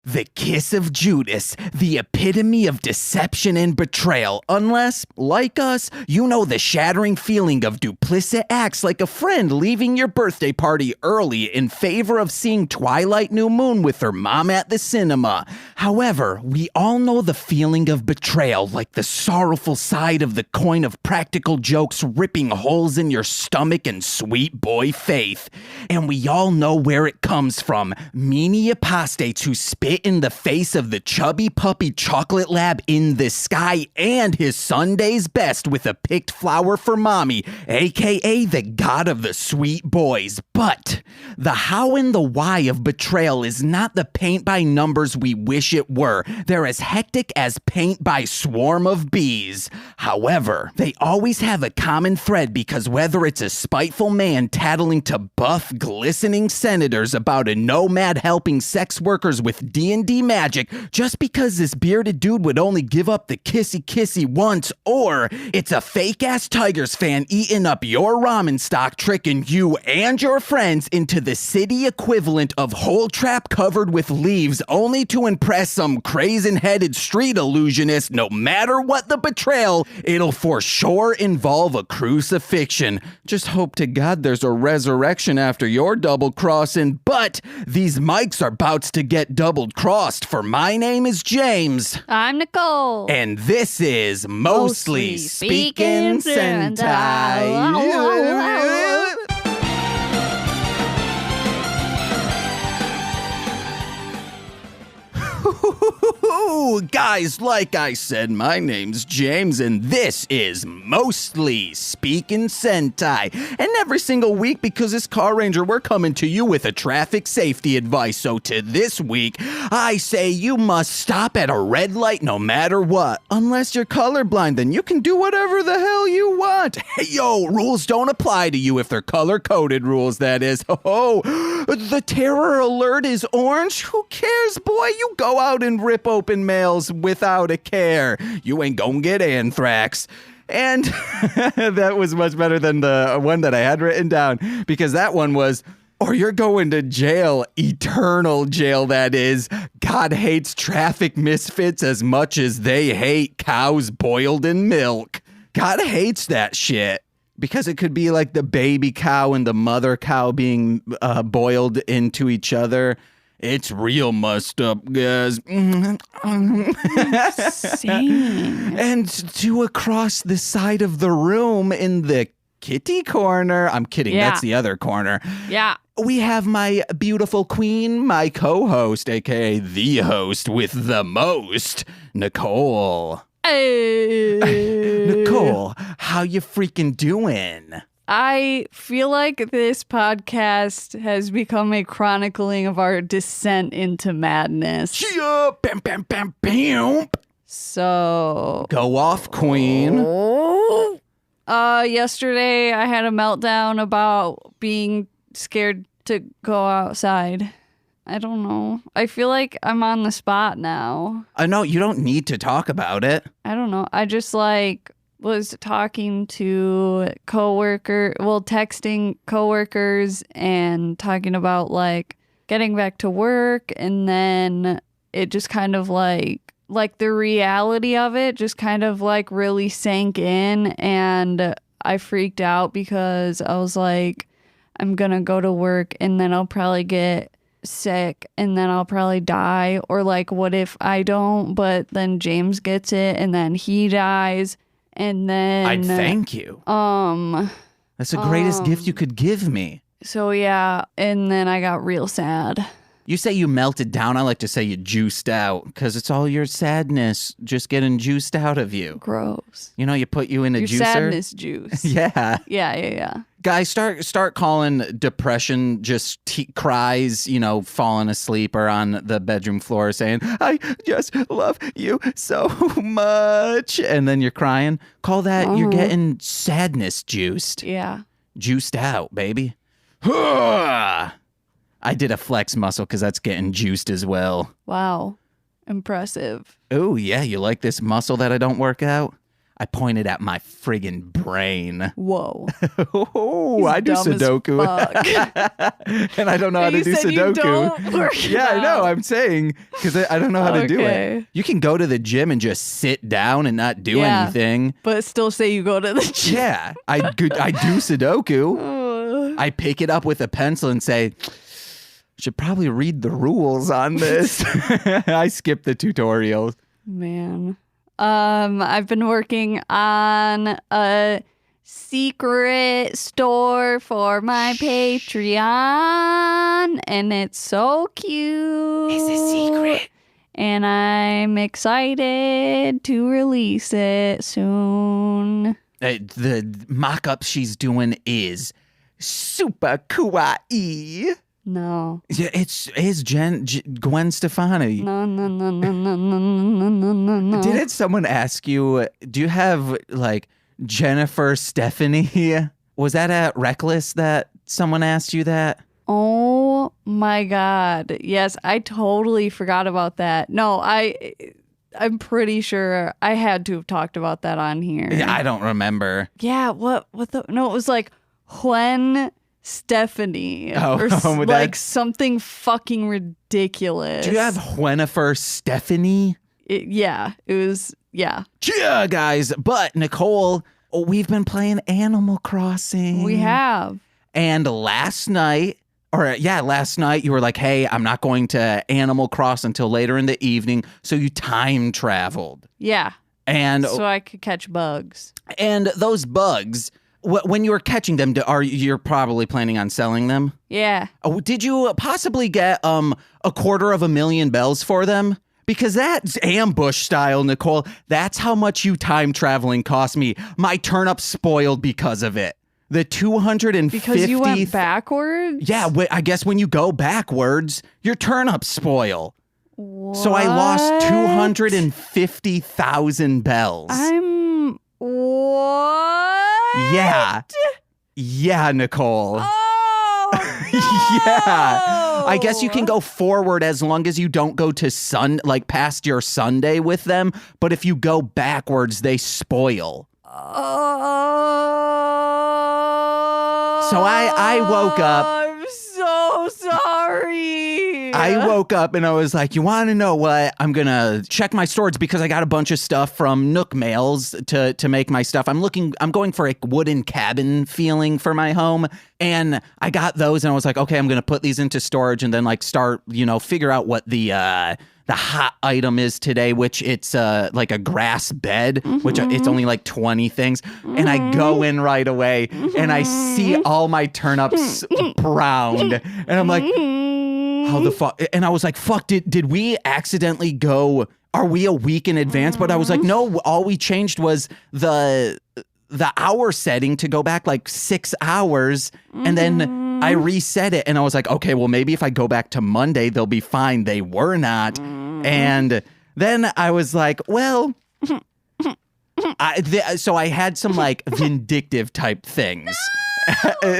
The kiss of Judas, the epitome of deception and betrayal, unless, like us, you know the shattering feeling of duplicit acts like a friend leaving your birthday party early in favor of seeing Twilight New Moon with her mom at the cinema. However, we all know the feeling of betrayal like the sorrowful side of the coin of practical jokes ripping holes in your stomach and sweet boy faith. And we all know where it comes from, meanie apostates who spit in the face of the chubby puppy chocolate lab in the sky and his Sunday's best with a picked flower for mommy, aka the god of the sweet boys. But the how and the why of betrayal is not the paint by numbers we wish it were. They're as hectic as paint by swarm of bees. However, they always have a common thread because whether it's a spiteful man tattling to buff, glistening senators about a nomad helping sex workers with D&D magic just because this bearded dude would only give up the kissy once, or it's a fake-ass Tigers fan eating up your ramen stock, tricking you and your friends into the city equivalent of Hole Trap covered with leaves only to impress some crazen-headed street illusionist. No matter what the betrayal, it'll for sure involve a crucifixion. Just hope to God there's a resurrection after your double crossing, but these mics are bouts to get double crossed, for my name is James. I'm Nicole. And this is Mostly Speaking Sentai. Guys, like I said, my name's James, and this is Mostly Speaking Sentai. And every single week, because it's Carranger, we're coming to you with a traffic safety advice. So to this week, I say you must stop at a red light no matter what. Unless you're colorblind, then you can do whatever the hell you want. Hey, yo, rules don't apply to you if they're color-coded rules, that is. Oh, the terror alert is orange? Who cares, boy? You go out and rip open mails without a care. You ain't gonna get anthrax. And that was much better than the one that I had written down, because that one was, or you're going to jail, eternal jail, that is. God hates traffic misfits as much as they hate cows boiled in milk. God hates that shit. Because it could be like the baby cow and the mother cow being boiled into each other. It's real messed up, guys. Same. And to across the side of the room in the kitty corner. I'm kidding. Yeah. That's the other corner. Yeah. We have my beautiful queen, my co-host, aka the host with the most, Nicole. Hey. Nicole, how you freaking doing? I feel like this podcast has become a chronicling of our descent into madness. Yeah, bam, bam, bam, bam. So... Go off, queen. Yesterday I had a meltdown about being scared to go outside. I don't know. I feel like I'm on the spot now. No, you don't need to talk about it. I don't know. I just was talking to texting coworkers and talking about getting back to work, and then it just kind of like the reality of it just kind of really sank in, and I freaked out because I was like, I'm gonna go to work and then I'll probably get sick and then I'll probably die, or what if I don't, but then James gets it and then he dies. And then I'd thank you. That's the greatest gift you could give me. So yeah, and then I got real sad. You say you melted down. I like to say you juiced out, because it's all your sadness just getting juiced out of you. Gross. You know, you put you in a your juicer. Sadness juice. Yeah. Yeah. Guys, start calling depression just cries, falling asleep or on the bedroom floor saying, I just love you so much. And then you're crying. Call that you're getting sadness juiced. Yeah. Juiced out, baby. I did a flex muscle because that's getting juiced as well. Wow. Impressive. Oh, yeah. You like this muscle that I don't work out? I pointed at my friggin' brain. Whoa. Oh, I do dumb as Sudoku. fuck. And I don't know how to do Sudoku. You don't work it I know. out. I'm saying because I don't know how to do it. Okay. You can go to the gym and just sit down and not do anything. But still say you go to the gym. Yeah, I do Sudoku. I pick it up with a pencil and say, should probably read the rules on this. I skip the tutorials. Man. I've been working on a secret store for my Patreon, and it's so cute. It's a secret. And I'm excited to release it soon. The mock-up she's doing is super kawaii. No. Yeah, it's Gwen Stafani. No. Didn't someone ask you, do you have like Jennifer Stephanie? Was that at Reckless that someone asked you that? Oh my God. Yes, I totally forgot about that. No, I'm pretty sure I had to have talked about that on here. Yeah, I don't remember. Yeah, no, it was like Gwen Stefani or like something fucking ridiculous. Do you have Jennifer Stephanie? It was. Yeah, guys. But Nicole, we've been playing Animal Crossing. We have. And last night you were like, hey, I'm not going to Animal Cross until later in the evening. So you time traveled. Yeah. And so I could catch bugs. And those bugs, when you were catching them, you're probably planning on selling them? Yeah. Oh, did you possibly get $250,000 bells for them? Because that's ambush style, Nicole. That's how much you time traveling cost me. My turnip spoiled because of it. The 250. Because you went backwards? Yeah, I guess when you go backwards, your turnips spoil. What? So I lost 250,000 bells. What? Yeah, Nicole. Oh, no. Yeah. I guess you can go forward as long as you don't go to past your Sunday with them. But if you go backwards, they spoil. So I woke up. I'm so sorry. I woke up and I was like, you want to know what? I'm going to check my storage because I got a bunch of stuff from Nook Mails to make my stuff. I'm going for a wooden cabin feeling for my home. And I got those and I was like, okay, I'm going to put these into storage and then start, figure out what the hot item is today, which it's like a grass bed, which it's only like 20 things. And I go in right away and I see all my turnips browned. And I'm like, how the fuck? And I was like, fuck, did we accidentally go? Are we a week in advance? But I was like, no, all we changed was the hour setting to go back like 6 hours. And then I reset it and I was like, okay, well, maybe if I go back to Monday, they'll be fine. They were not. And then I was like, well, so I had some vindictive type things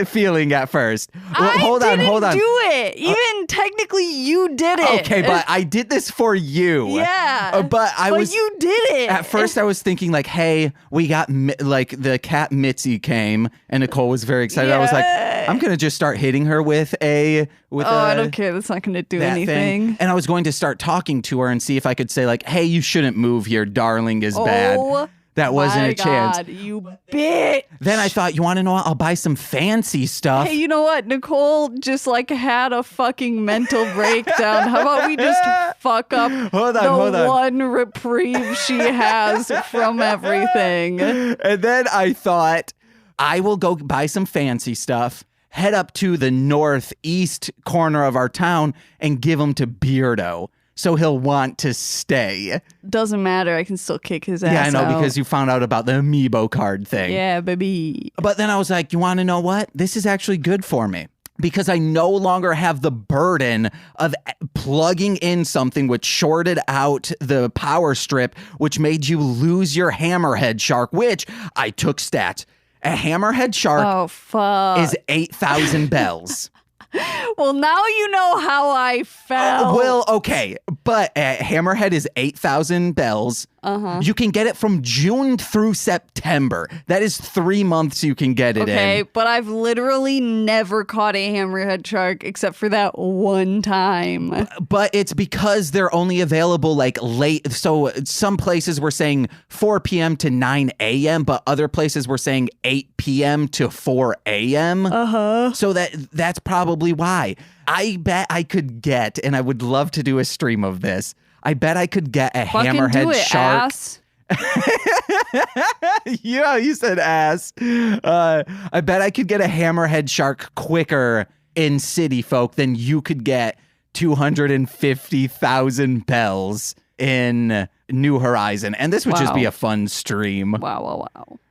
feeling at first. Well, hold on. Do it. Even technically you did it. Okay, but I did this for you. Yeah. But you did it. At first I was thinking hey, we got the cat Mitzi came and Nicole was very excited. I was like, I'm going to just start hitting her with I don't care. That's not going to do anything. Thing. And I was going to start talking to her and see if I could say hey, you shouldn't move here. Darling is bad. That wasn't a chance. God, you bitch. Then I thought, you want to know what? I'll buy some fancy stuff. Hey, you know what? Nicole just had a fucking mental breakdown. How about we just fuck up the one reprieve she has from everything? And then I thought, I will go buy some fancy stuff, head up to the northeast corner of our town and give them to Beardo. So he'll want to stay. Doesn't matter. I can still kick his ass. Yeah, I know, out. because you found out about the amiibo card thing. Yeah, baby. But then I was like, you want to know what? This is actually good for me. Because I no longer have the burden of plugging in something which shorted out the power strip, which made you lose your hammerhead shark, which I took stats. A hammerhead shark is 8,000 bells. Well, now you know how I felt. Well, okay. But a hammerhead is 8,000 bells. You can get it from June through September. That is 3 months you can get it in. Okay, but I've literally never caught a hammerhead shark except for that one time. But it's because they're only available like late. So some places were saying 4 p.m. to 9 a.m., but other places were saying 8 p.m. to 4 a.m. So that's probably why. I bet I could get, and I would love to do a stream of this, I bet I could get a hammerhead shark. Ass. Yeah, you said ass. I bet I could get a hammerhead shark quicker in City Folk than you could get 250,000 bells in New Horizon. And this would just be a fun stream. Wow.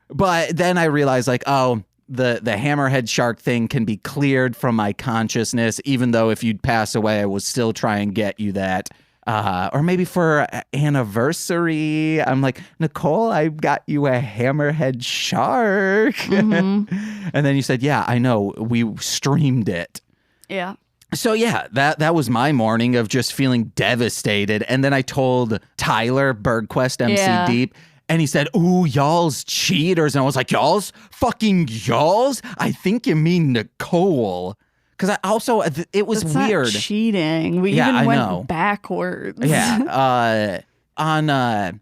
But then I realized like, oh, the hammerhead shark thing can be cleared from my consciousness, even though if you'd pass away, I will still try and get you that. Or maybe for anniversary, I'm like, Nicole, I got you a hammerhead shark. And then you said, yeah, I know. We streamed it. Yeah. So yeah, that was my morning of just feeling devastated. And then I told Tyler, Bergquest MC Deep, and he said, ooh, y'all's cheaters. And I was like, y'all's? Fucking y'all's? I think you mean Nicole. Because I also, it was weird. Not cheating. We even went backwards. Yeah. On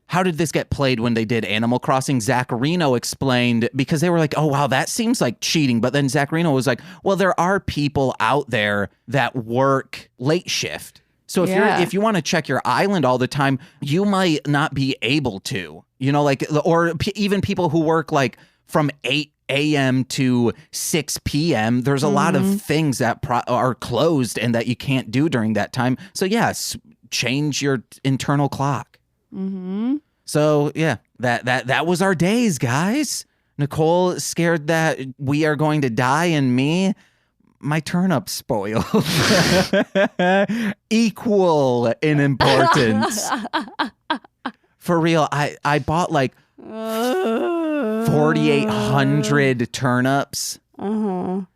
How Did This Get Played when they did Animal Crossing, Zacharino explained, because they were like, oh, wow, that seems like cheating. But then Zacharino was like, well, there are people out there that work late shift. So if you want to check your island all the time, you might not be able to, you know, like, or even people who work like from 8 a.m. to 6 p.m. There's a lot of things that are closed and that you can't do during that time. So yes, change your internal clock. So yeah, that was our days, guys. Nicole scared that we are going to die, and me, my turnip spoiled. Equal in importance. For real, I bought like 4,800 turnips.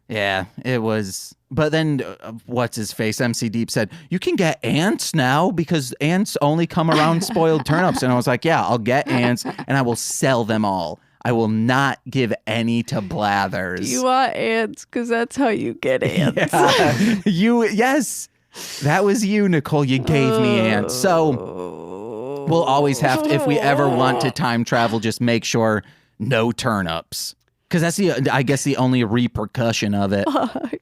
Yeah, it was. But then, what's his face? MC Deep said, you can get ants now because ants only come around spoiled turnips. And I was like, yeah, I'll get ants and I will sell them all. I will not give any to Blathers. You want ants because that's how you get ants. Yeah. Yes, that was you, Nicole. You gave me ants. So we'll always have to, if we ever want to time travel, just make sure no turnips. Because that's I guess the only repercussion of it. Fuck.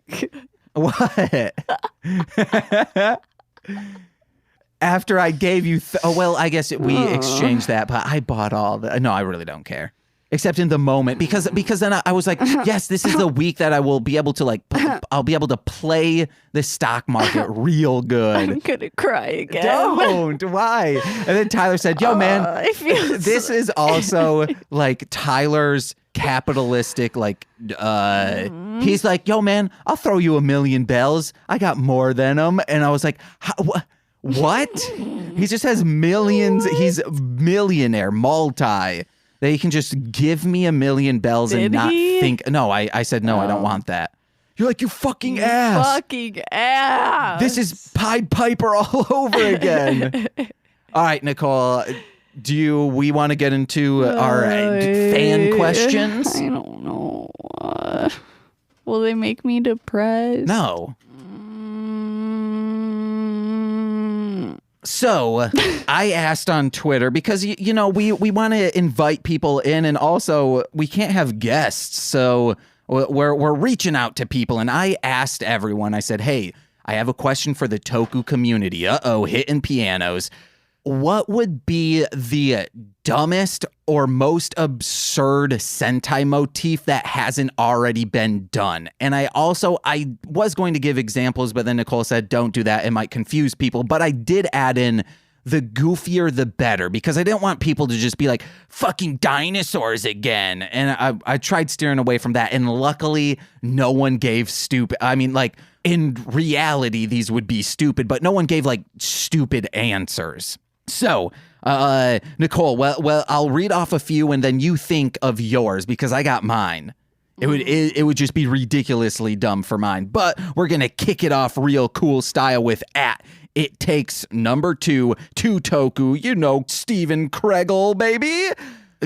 What? After I gave you, I guess we exchanged that, but I bought all the. No, I really don't care. Except in the moment, because then I was like, yes, this is the week that I will be able to I'll be able to play the stock market real good. I'm gonna cry again. Don't. Why? And then Tyler said, yo, man, this is also like Tyler's capitalistic, he's like, yo, man, I'll throw you 1,000,000 bells. I got more than them. And I was like, what? He just has millions. He's a millionaire, multi. That he can just give me 1,000,000 bells and not think. No, I said, no, I don't want that. You're like, you fucking ass. Fucking ass. This is Pied Piper all over again. All right, Nicole, we want to get into our fan questions? I don't know. Will they make me depressed? No. So I asked on Twitter because, we want to invite people in, and also we can't have guests. So we're reaching out to people, and I asked everyone, I said, hey, I have a question for the Toku community. Hitting pianos. What would be the dumbest or most absurd Sentai motif that hasn't already been done? And I was going to give examples, but then Nicole said, don't do that. It might confuse people. But I did add in the goofier, the better, because I didn't want people to just be like, fucking dinosaurs again. And I tried steering away from that. And luckily, no one gave stupid. I mean, like, in reality, these would be stupid, but no one gave like stupid answers. So, Nicole, well, I'll read off a few and then you think of yours because I got mine. It would just be ridiculously dumb for mine, but we're going to kick it off real cool style with It takes number 2, Toku, you know, Stephen Kregel, baby.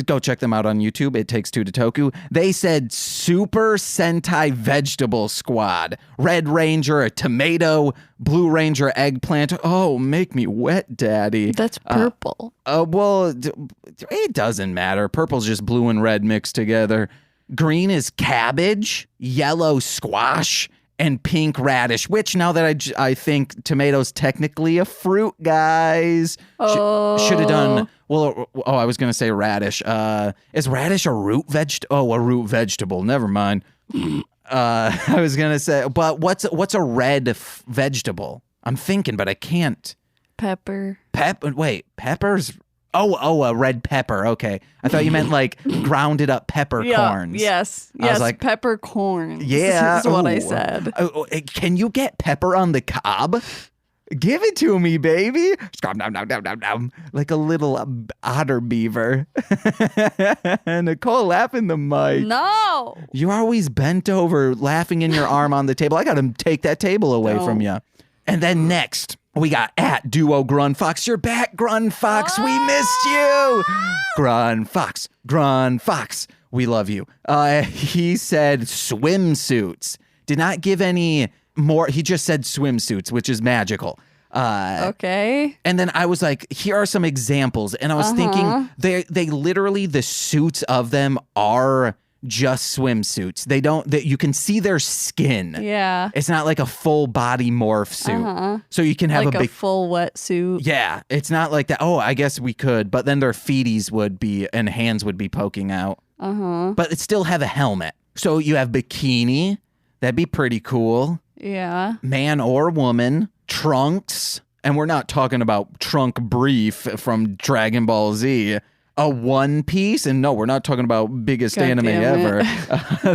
Go check them out on YouTube. It Takes Two to Toku. They said Super Sentai Vegetable Squad. Red Ranger, a tomato. Blue Ranger, eggplant. Oh, make me wet, daddy. That's purple. Well, it doesn't matter. Purple's just blue and red mixed together. Green is cabbage. Yellow, squash. And pink radish, which now that I think tomato's technically a fruit, guys. Should have done, I was going to say radish. Is radish a root vegetable? Oh, a root vegetable. Never mind. I was going to say, but what's a red vegetable? I'm thinking, but I can't. Pepper. Wait, peppers? Oh, a red pepper. Okay. I thought you meant like grounded up peppercorns. Yes. I was like, peppercorns. Yeah. Is what I said. Can you get pepper on the cob? Give it to me, baby. Like a little otter beaver. Nicole, laugh in the mic. No. You're always bent over, laughing in your arm on the table. I got to take that table away from you. And then next, we got at Duo Grun Fox. You're back, Grun Fox. We missed you. Grun Fox. We love you. He said swimsuits. Did not give any more. He just said swimsuits, which is magical. Okay. And then I was like, here are some examples. And I was thinking, they literally, the suits of them are just swimsuits. You can see their skin. Yeah. It's not like a full body morph suit. So you can have like a big full wetsuit. Yeah. It's not like that. Oh, I guess we could, but then their feeties would be and hands would be poking out. But it still have a helmet. So you have bikini. That'd be pretty cool. Yeah. Man or woman. Trunks. And we're not talking about Trunk Brief from Dragon Ball Z. A One Piece, and no, we're not talking about biggest anime ever.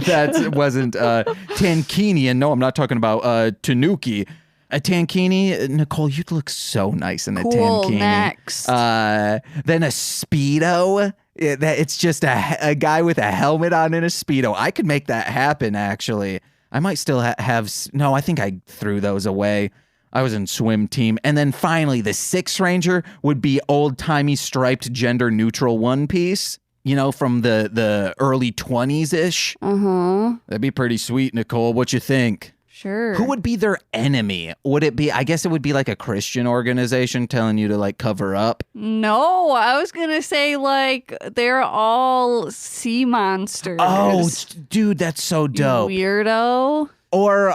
That wasn't Tankini, and no, I'm not talking about Tanuki. A Tankini, Nicole, you'd look so nice in a Tankini. Next. Then a Speedo. It's just a guy with a helmet on in a Speedo. I could make that happen, actually. I might still have... No, I think I threw those away. I was in swim team. And then finally, the Six Ranger would be old-timey striped gender-neutral One Piece, you know, from the early 20s-ish. That'd be pretty sweet, Nicole. What you think? Sure. Who would be their enemy? Would it be, I guess it would be like a Christian organization telling you to like cover up? No, I was going to say like they're all sea monsters. Oh, dude, that's so dope. You weirdo. Or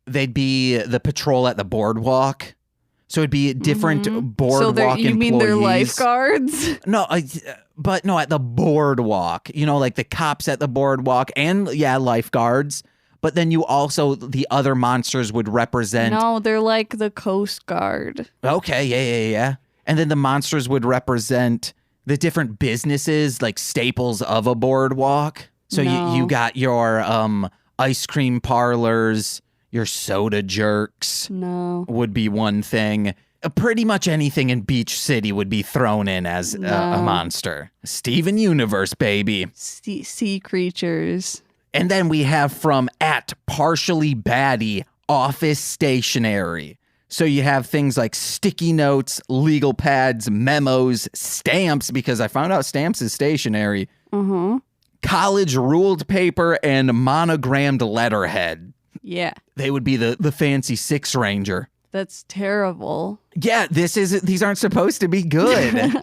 they'd be the patrol at the boardwalk. So it'd be different boardwalk employees. You mean they're lifeguards? No, but no, at the boardwalk. You know, like the cops at the boardwalk and, yeah, lifeguards. But then you also, the other monsters would represent... No, they're like the Coast Guard. Okay, yeah. And then the monsters would represent the different businesses, like staples of a boardwalk. So you got your ice cream parlors, your soda jerks. No. Would be one thing. Pretty much anything in Beach City would be thrown in as a monster. Steven Universe, baby. Sea creatures. And then we have from at partially baddie office stationery. So you have things like sticky notes, legal pads, memos, stamps, because I found out stamps is stationery. College ruled paper and monogrammed letterhead. Yeah. They would be the fancy Six Ranger. That's terrible. Yeah, these aren't supposed to be good.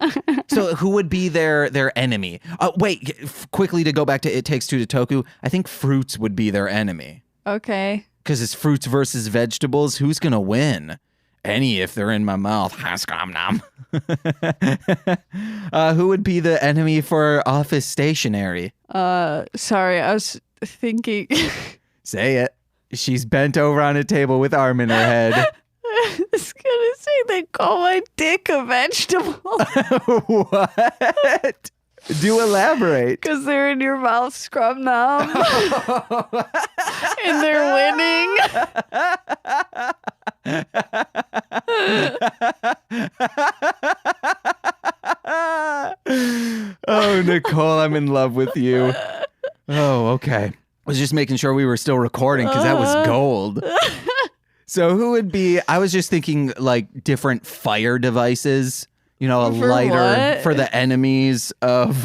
So who would be their enemy? Wait, quickly to go back to It Takes Two to Toku, I think fruits would be their enemy. Okay. Because it's fruits versus vegetables. Who's going to win? Any if they're in my mouth. Who would be the enemy for office stationery? Sorry, I was thinking. Say it. She's bent over on a table with arm in her head. I was gonna say they call my dick a vegetable. What? Do elaborate. Because they're in your mouth, scrub numb. And they're winning. Oh, Nicole, I'm in love with you. Oh, okay. I was just making sure we were still recording because that was gold. So who would be? I was just thinking like different fire devices. You know, a For lighter what? for the enemies of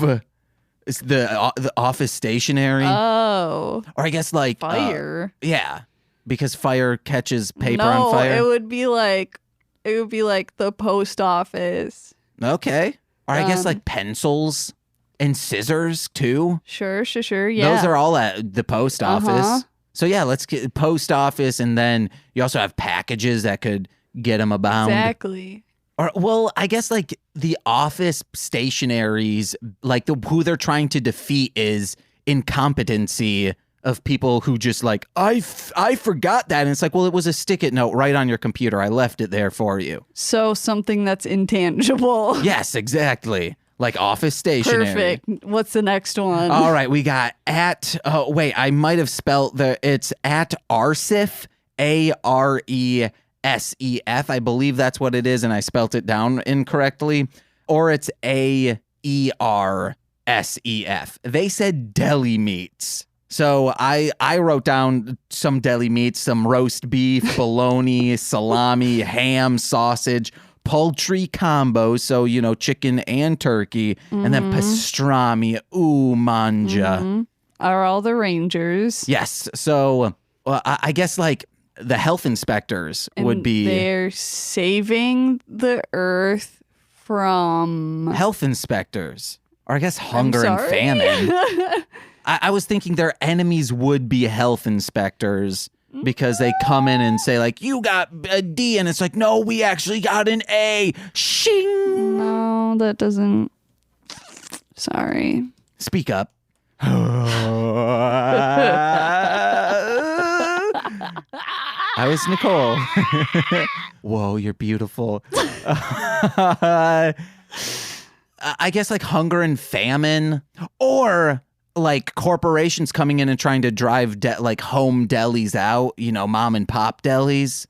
the office stationery. Oh, Or I guess like fire. yeah, because fire catches paper no, on fire. it would be like the post office. Okay. Or I guess like pencils and scissors too. Sure. Yeah. Those are all at the post office. Uh-huh. So yeah, let's get post office, and then you also have packages that could get them abound. Exactly. Or well, I guess like the office stationaries, like who they're trying to defeat is incompetency of people who just like I forgot that, and it's like, well, it was a stick-it note right on your computer. I left it there for you. So something that's intangible. Yes, exactly. Like office stationery. Perfect. What's the next one? All right, we got at. Oh wait, I might have spelled it's at Arsef, Aresef. I believe that's what it is, and I spelt it down incorrectly. Or it's Aersef. They said deli meats. So I wrote down some deli meats, some roast beef, bologna, salami, ham, sausage, poultry combos, so, you know, chicken and turkey, and then pastrami, manja. Are all the Rangers. Yes. So I guess like the health inspectors And would be they're saving the earth from health inspectors, or I guess hunger and sorry? famine. I was thinking their enemies would be health inspectors because they come in and say like, you got a D, and it's like, no, we actually got an A. Shing. No, that doesn't. Sorry. Speak up. I was Nicole. Whoa, you're beautiful. I guess like hunger and famine, or like corporations coming in and trying to drive like home delis out, you know, mom and pop delis.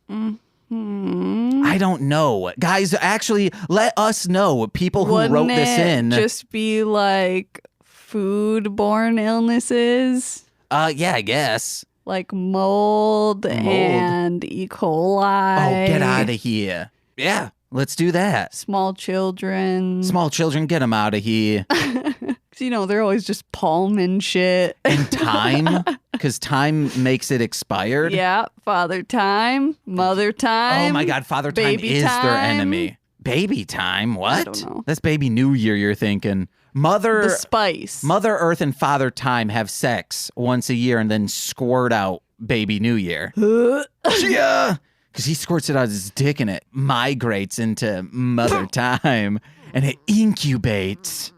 I don't know. Guys, actually, let us know. People who wrote this in. Just be like foodborne illnesses. Yeah, I guess. Like mold and E. coli. Oh, get out of here. Yeah, let's do that. Small children. Small children, get them out of here. 'Cause, you know, they're always just palming shit. And time, because time makes it expired. Yeah, father time, mother time. Oh my God, Father Time baby is their time. enemy. Baby Time? What? don't know. That's Baby New Year, you're thinking. The spice. Mother Earth and Father Time have sex once a year and then squirt out Baby New Year. Yeah. Because he squirts it out of his dick and it migrates into Mother Time and it incubates.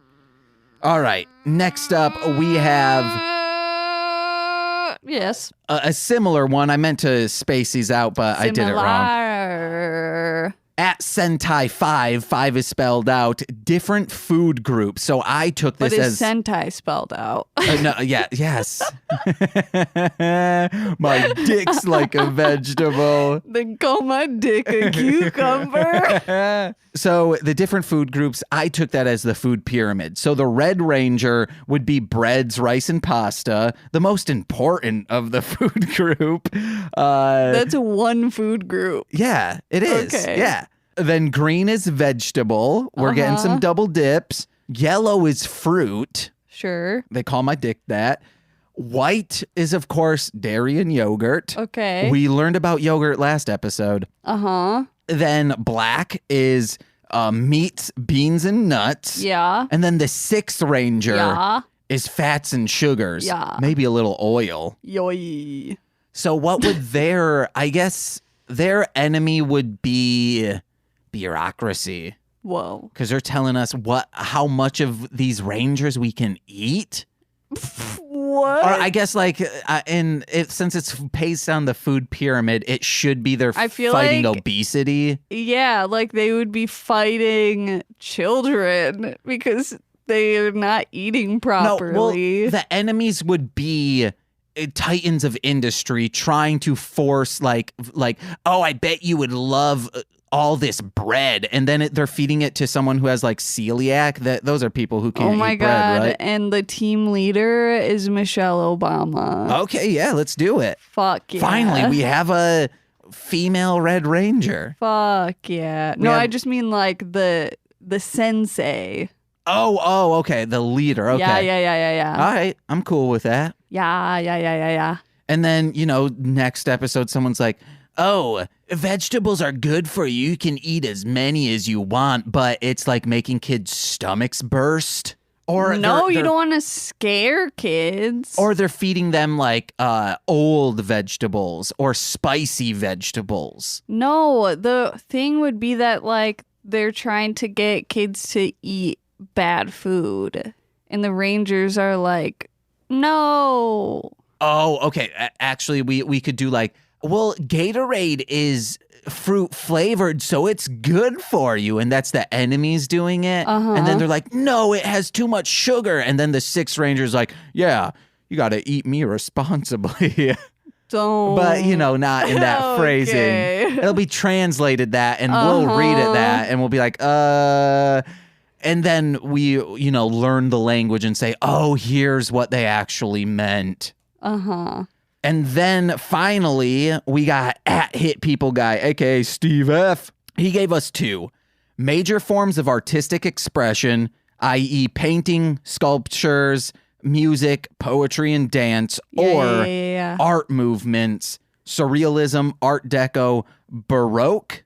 All right. Next up, we have Yes. a similar one. I meant to space these out, but I did it wrong. Similar. At Sentai 5 is spelled out, different food groups. So I took this But as is Sentai spelled out? no, yeah, yes. My dick's like a vegetable. Then call my dick a cucumber. So the different food groups, I took that as the food pyramid. So the Red Ranger would be breads, rice, and pasta, the most important of the food group. That's one food group. Yeah, it is. Okay. Yeah. Then green is vegetable. We're getting some double dips. Yellow is fruit. Sure. They call my dick that. White is, of course, dairy and yogurt. Okay. We learned about yogurt last episode. Uh-huh. Then black is meats, beans, and nuts. Yeah. And then the Sixth Ranger Yeah. is fats and sugars. Yeah. Maybe a little oil. Yoy. So what would I guess their enemy would be bureaucracy. Whoa. Because they're telling us how much of these rangers we can eat. What? Or I guess like, since it's based on the food pyramid, it should be they're I feel fighting like- obesity. Yeah, like they would be fighting children because they're not eating properly. No, well, the enemies would be titans of industry trying to force like, oh, I bet you would love all this bread, and then they're feeding it to someone who has like celiac. Those are people who can't oh my eat bread, God. right? And the team leader is Michelle Obama. Okay, yeah, let's do it. Fuck yeah. Finally, we have a female Red Ranger. Fuck yeah. No, have- I just mean like the sensei. Oh, okay. The leader. Okay. Yeah. All right. I'm cool with that. Yeah. And then, next episode, someone's like, oh, vegetables are good for you. You can eat as many as you want, but it's like making kids' stomachs burst. Or no, you they're- don't want to scare kids. Or they're feeding them like old vegetables or spicy vegetables. No, the thing would be that like they're trying to get kids to eat bad food. And the Rangers are like, no. Oh, okay. Actually, we could do like, well, Gatorade is fruit flavored, so it's good for you. And that's the enemies doing it. And then they're like, no, it has too much sugar. And then the Sixth Ranger's like, yeah, you got to eat me responsibly. Don't. But, not in that Okay. phrasing. It'll be translated that, and we'll read it that, and we'll be like, and then we, learn the language and say, oh, here's what they actually meant. And then finally, we got @Hit People Guy, aka Steve F. He gave us 2 major forms of artistic expression, i.e., painting, sculptures, music, poetry, and dance, or Yeah. art movements, surrealism, Art Deco, Baroque,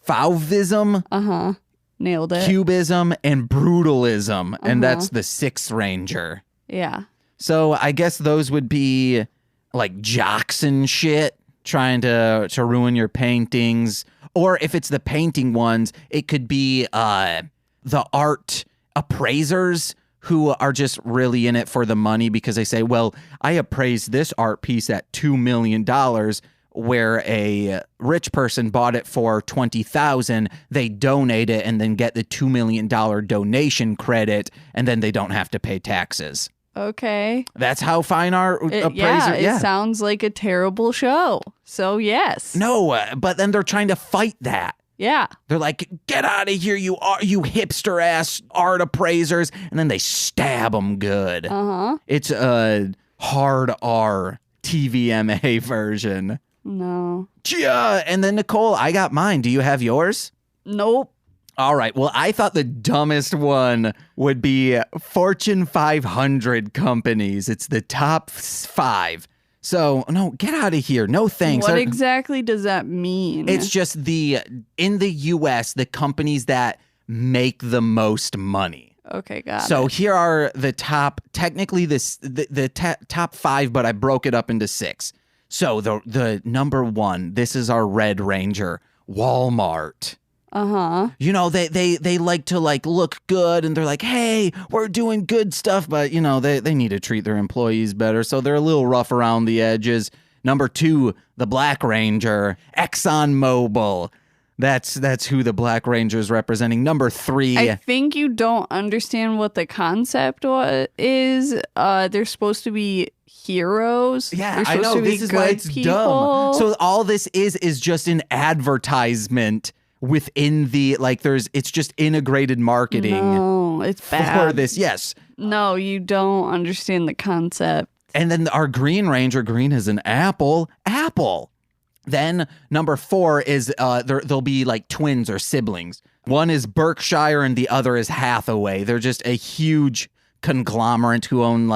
Fauvism, Nailed it. Cubism, and Brutalism. And that's the Sixth Ranger. Yeah. So I guess those would be like jocks and shit trying to ruin your paintings. Or if it's the painting ones, it could be the art appraisers who are just really in it for the money because they say, well, I appraised this art piece at $2 million, where a rich person bought it for $20,000. They donate it and then get the $2 million donation credit, and then they don't have to pay taxes. Okay. That's how fine art appraiser. It sounds like a terrible show. So yes. No, but then they're trying to fight that. Yeah. They're like, get out of here, you hipster ass art appraisers, and then they stab them good. It's a hard R TVMA version. No. Yeah, and then Nicole, I got mine. Do you have yours? Nope. All right. Well, I thought the dumbest one would be Fortune 500 companies. It's the top 5. So, no, get out of here. No thanks. What exactly does that mean? It's just in the US, the companies that make the most money. Okay, got it. So here are the top, technically the top 5, but I broke it up into 6. So the number 1, this is our Red Ranger, Walmart. They like to look good, and they're like, hey, we're doing good stuff, but they need to treat their employees better, so they're a little rough around the edges. Number 2, the Black Ranger, ExxonMobil. That's who the Black Ranger is representing. Number 3. I think you don't understand what the concept is. They're supposed to be heroes. Yeah, They're I know. supposed to be This is why good it's people. dumb. So all this is just an advertisement within the it's just integrated marketing. No, it's bad. For this. Yes. No, you don't understand the concept. And then our Green Ranger, green is an apple. Then number 4 is there'll be like twins or siblings. One is Berkshire and the other is Hathaway. They're just a huge conglomerate who own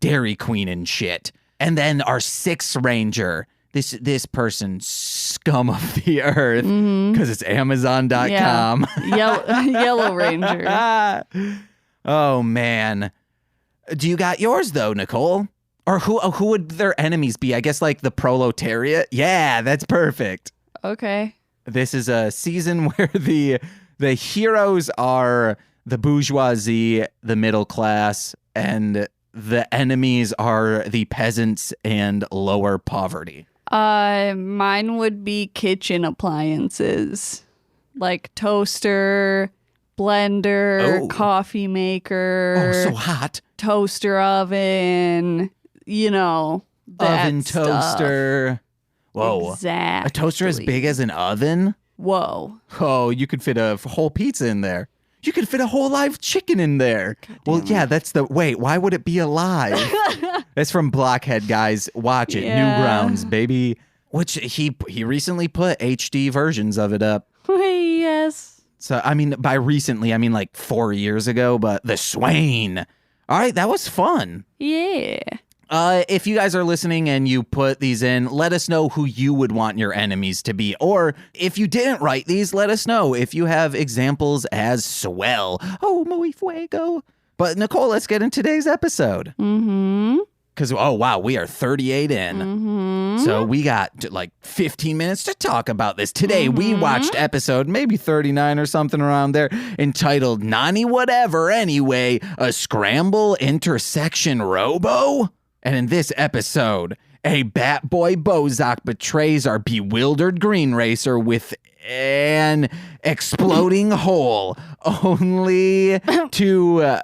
Dairy Queen and shit. And then our 6th Ranger, this person, scum of the earth, because it's Amazon.com. Yeah. Yellow Ranger. Oh, man. Do you got yours, though, Nicole? Or who would their enemies be? I guess the proletariat? Yeah, that's perfect. Okay. This is a season where the heroes are the bourgeoisie, the middle class, and the enemies are the peasants and lower poverty. Mine would be kitchen appliances. Like toaster, blender, coffee maker. Oh, so hot. Toaster oven, that oven stuff. toaster. Whoa. Exactly. A toaster as big as an oven? Whoa. Oh, you could fit a whole pizza in there. You could fit a whole live chicken in there. Well, yeah, wait, why would it be alive? It's from BlockHead, guys. Watch it. Yeah. Newgrounds, baby. Which he recently put HD versions of it up. Yes. So, I mean, by recently, I mean like 4 years ago, but the Swain. All right, that was fun. Yeah. If you guys are listening and you put these in, let us know who you would want your enemies to be. Or if you didn't write these, let us know if you have examples as swell. Oh, muy fuego. But Nicole, let's get in today's episode. Mm-hmm. Because, oh, wow, we are 38 in. Mm-hmm. So we got like 15 minutes to talk about this. Today, we watched episode maybe 39 or something around there, entitled Naniwhatever Anyway, a Scramble Intersection Robo. And in this episode, a bat boy Bowzock betrays our bewildered green racer with an exploding hole, only to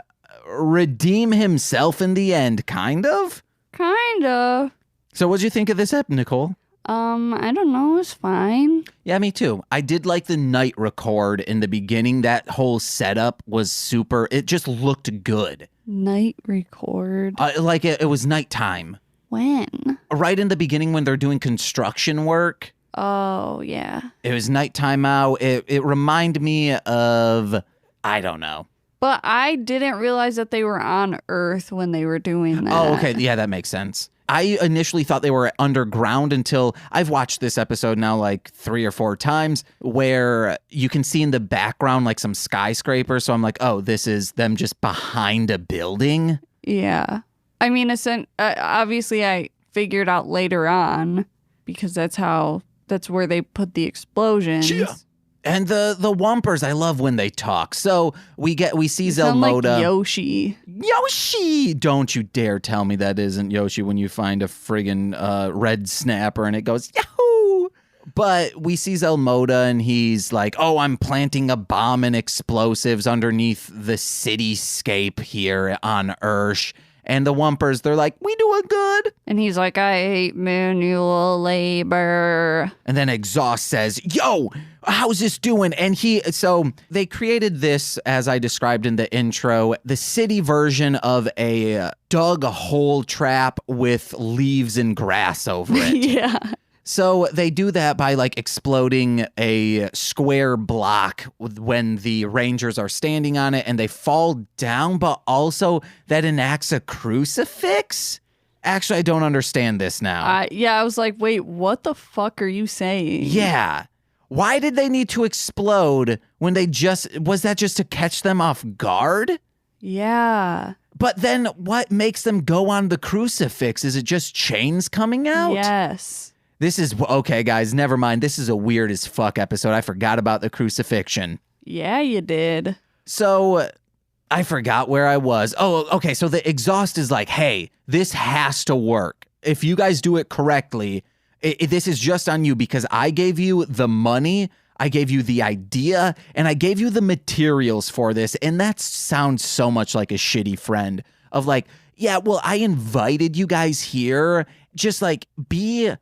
redeem himself in the end, kind of? Kind of. So what'd you think of this ep, Nicole? I don't know. It was fine. Yeah, me too. I did like the night record in the beginning. That whole setup was super. It just looked good. Night record. Like it was nighttime. When? Right in the beginning when they're doing construction work. Oh, yeah. It was nighttime out. It reminded me of, I don't know. But I didn't realize that they were on Earth when they were doing that. Oh, okay. Yeah, that makes sense. I initially thought they were underground until I've watched this episode now like 3 or 4 times where you can see in the background like some skyscrapers. So I'm like, oh, this is them just behind a building. Yeah. I mean, obviously I figured out later on because that's where they put the explosions. Yeah. And the Wumpers, I love when they talk. So we see Sound like Zelmoda. Yoshi. Yoshi! Don't you dare tell me that isn't Yoshi when you find a friggin' red snapper and it goes, Yahoo! But we see Zelmoda and he's like, oh, I'm planting a bomb and explosives underneath the cityscape here on Ursh. And the Wumpers, they're like, we doing good. And he's like, I hate manual labor. And then Exhaust says, yo, how's this doing? And so they created this, as I described in the intro, the city version of a dug hole trap with leaves and grass over it. Yeah. So they do that by like exploding a square block when the Rangers are standing on it and they fall down, but also that enacts a crucifix? Actually, I don't understand this now. Yeah, I was like, wait, what the fuck are you saying? Yeah. Why did they need to explode when was that just to catch them off guard? Yeah. But then what makes them go on the crucifix? Is it just chains coming out? Yes. This is, okay, guys, never mind. This is a weird as fuck episode. I forgot about the crucifixion. Yeah, you did. So I forgot where I was. Oh, okay, so the Exhaust is like, hey, this has to work. If you guys do it correctly, this is just on you because I gave you the money, I gave you the idea, and I gave you the materials for this. And that sounds so much like a shitty friend of like, yeah, well, I invited you guys here. Just like, be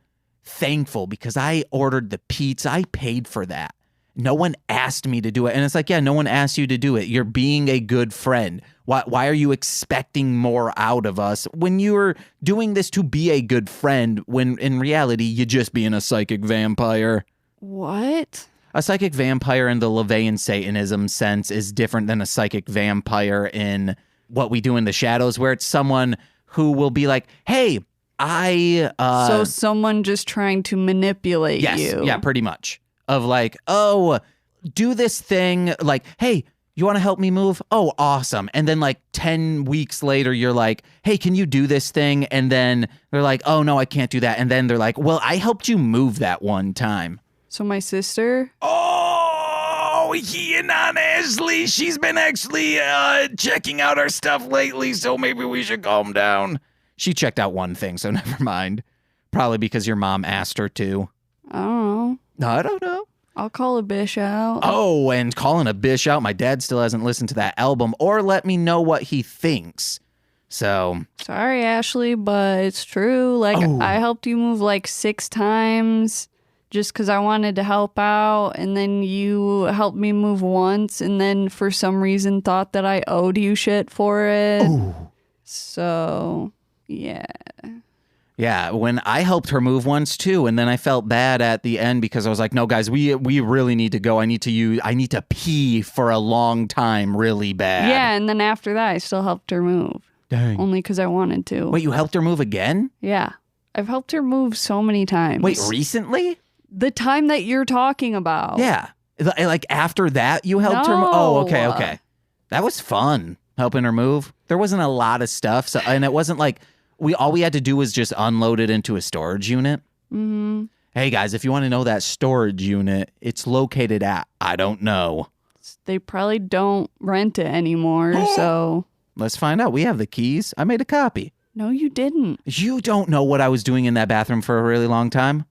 thankful because I ordered the pizza. I paid for that. No one asked me to do it. And it's like, yeah, no one asked you to do it. You're being a good friend. Why are you expecting more out of us when you're doing this to be a good friend when in reality you're just being a psychic vampire? What? A psychic vampire in the LaVeyan Satanism sense is different than a psychic vampire in what we do in the shadows, where it's someone who will be like, hey, so someone just trying to manipulate you. Yeah, pretty much. Of like, oh, do this thing. Like, hey, you want to help me move? Oh, awesome. And then like 10 weeks later, you're like, hey, can you do this thing? And then they're like, oh, no, I can't do that. And then they're like, well, I helped you move that one time. So my sister? Oh, and honestly, she's been actually checking out our stuff lately. So maybe we should calm down. She checked out one thing, so never mind. Probably because your mom asked her to. I don't know. No, I don't know. I'll call a bish out. Oh, and calling a bish out. My dad still hasn't listened to that album or let me know what he thinks. So. Sorry, Ashley, but it's true. Like, I helped you move like 6 times. just because I wanted to help out, and then you helped me move once, and then for some reason thought that I owed you shit for it. Ooh. So, yeah. Yeah, when I helped her move once too, and then I felt bad at the end because I was like, "No, guys, we really need to go. I need to pee for a long time, really bad." Yeah, and then after that, I still helped her move. Dang. Only because I wanted to. Wait, you helped her move again? Yeah. I've helped her move so many times. Wait, recently? The time that you're talking about. Yeah. Like after that, you helped her move? Oh, okay. That was fun, helping her move. There wasn't a lot of stuff, so, and it wasn't like all we had to do was just unload it into a storage unit. Mm-hmm. Hey, guys, if you want to know that storage unit, it's located at, I don't know. They probably don't rent it anymore, so... Let's find out. We have the keys. I made a copy. No, you didn't. You don't know what I was doing in that bathroom for a really long time?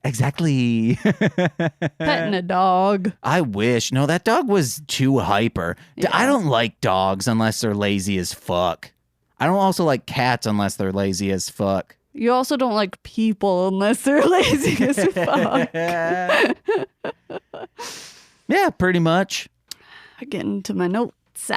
Exactly. Petting a dog. I wish. No, that dog was too hyper. Yeah. I don't like dogs unless they're lazy as fuck. I don't also like cats unless they're lazy as fuck. You also don't like people unless they're lazy as fuck. Yeah, pretty much. I get into my notes.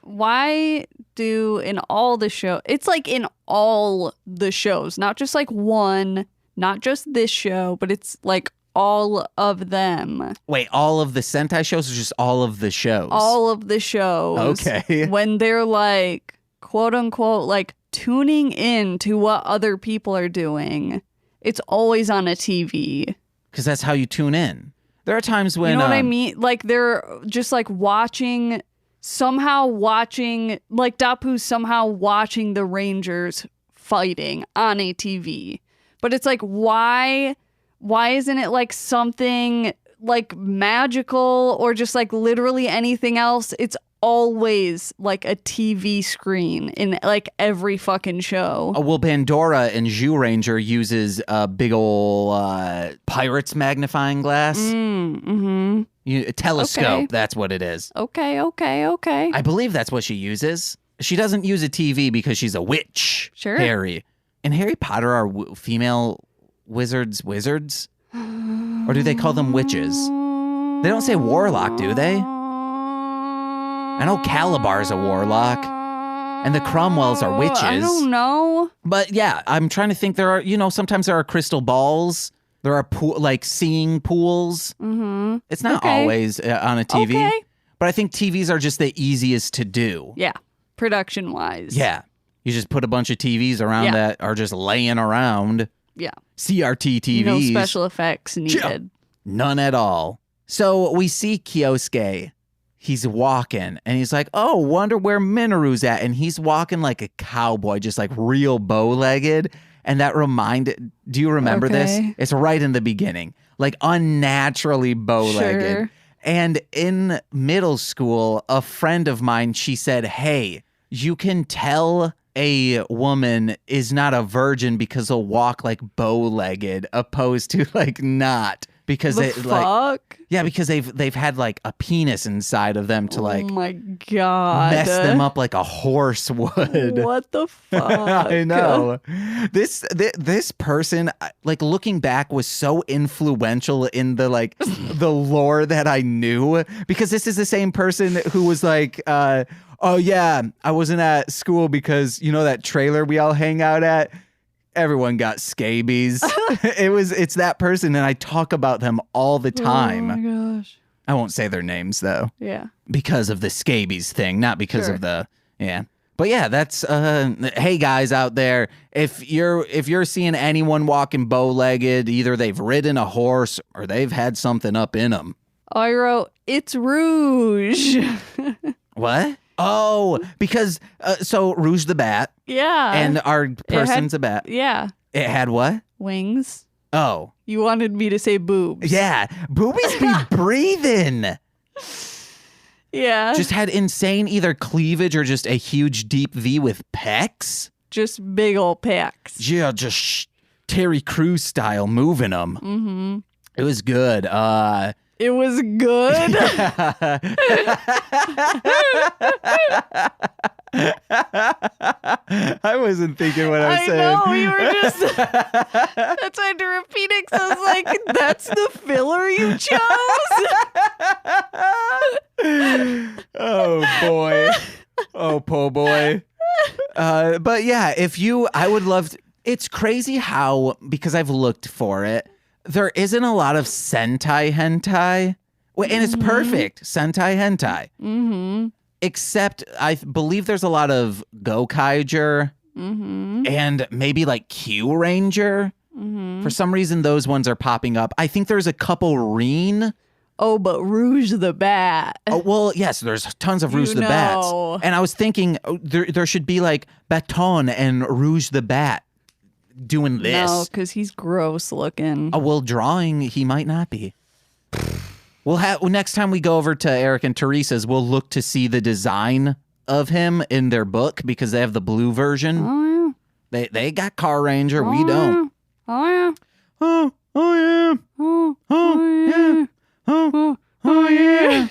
Why do in all the show, it's like in all the shows, not just like one, not just this show, but it's like all of them. Wait, all of the Sentai shows or just all of the shows? All of the shows. Okay. When they're like, quote unquote, like tuning in to what other people are doing, it's always on a TV. Because that's how you tune in. There are times when... You know what I mean? Like they're just like watching, like Dapu's somehow watching the Rangers fighting on a TV. But it's like, why isn't it like something like magical or just like literally anything else? It's always like a TV screen in like every fucking show. Well, Pandora in Ranger uses a big ol' pirate's magnifying glass. Mm-hmm. A telescope, Okay. That's what it is. Okay. I believe that's what she uses. She doesn't use a TV because she's a witch. Sure. Harry. In Harry Potter, are female wizards? Or do they call them witches? They don't say warlock, do they? I know Calabar's a warlock. And the Cromwells are witches. I don't know. But yeah, I'm trying to think. There are, sometimes there are crystal balls. There are seeing pools. Mm-hmm. It's not Okay. always on a TV. Okay. But I think TVs are just the easiest to do. Yeah. Production wise. Yeah. You just put a bunch of TVs around that are just laying around. Yeah. CRT TVs. No special effects needed. None at all. So we see Kyosuke. He's walking and he's like, oh, wonder where Minoru's at. And he's walking like a cowboy, just like real bow-legged. And that do you remember this? It's right in the beginning. Like unnaturally bow-legged. Sure. And in middle school, a friend of mine, she said, hey, you can tell a woman is not a virgin because they'll walk like bow-legged opposed to like not. Because because they've had like a penis inside of them to like oh my God. mess them up like a horse would. What the fuck? I know. This person, like looking back, was so influential in the like the lore that I knew, because this is the same person who was like, oh yeah, I wasn't at school because that trailer we all hang out at. Everyone got scabies. It's that person, and I talk about them all the time. Oh my gosh. I won't say their names though. Yeah. Because of the scabies thing, not because of the But yeah, that's hey guys out there, if you're seeing anyone walking bow-legged, either they've ridden a horse or they've had something up in them. I wrote, it's Rouge. What? Oh, because so Rouge the Bat. Yeah. And our person's a bat. Yeah. It had what? Wings. Oh. You wanted me to say boobs. Yeah. Boobies be breathing. Yeah. Just had insane either cleavage or just a huge deep V with pecs. Just big old pecs. Yeah, just Terry Crews style moving them. Mm-hmm. It was good. It was good. I wasn't thinking what I was saying. I know, you were just... That's why I had to repeat it, because I was like, that's the filler you chose? Oh, boy. Oh, po' boy. But yeah, I would love to, it's crazy how, because I've looked for it, there isn't a lot of Sentai hentai. Well, and it's perfect. Sentai hentai. Mm-hmm. Except I believe there's a lot of Carranger and maybe like Carranger. Mm-hmm. For some reason, those ones are popping up. I think there's a couple Reen. Oh, but Rouge the Bat. Oh, well, yes, there's tons of Rouge the Bats. And I was thinking there should be like Baton and Rouge the Bat doing this. No, because he's gross looking. Oh, well, drawing, he might not be. Next time we go over to Eric and Teresa's, we'll look to see the design of him in their book because they have the blue version. Oh, yeah. They got Carranger. We don't. Oh, yeah. Oh, yeah. Oh, yeah. Oh, yeah.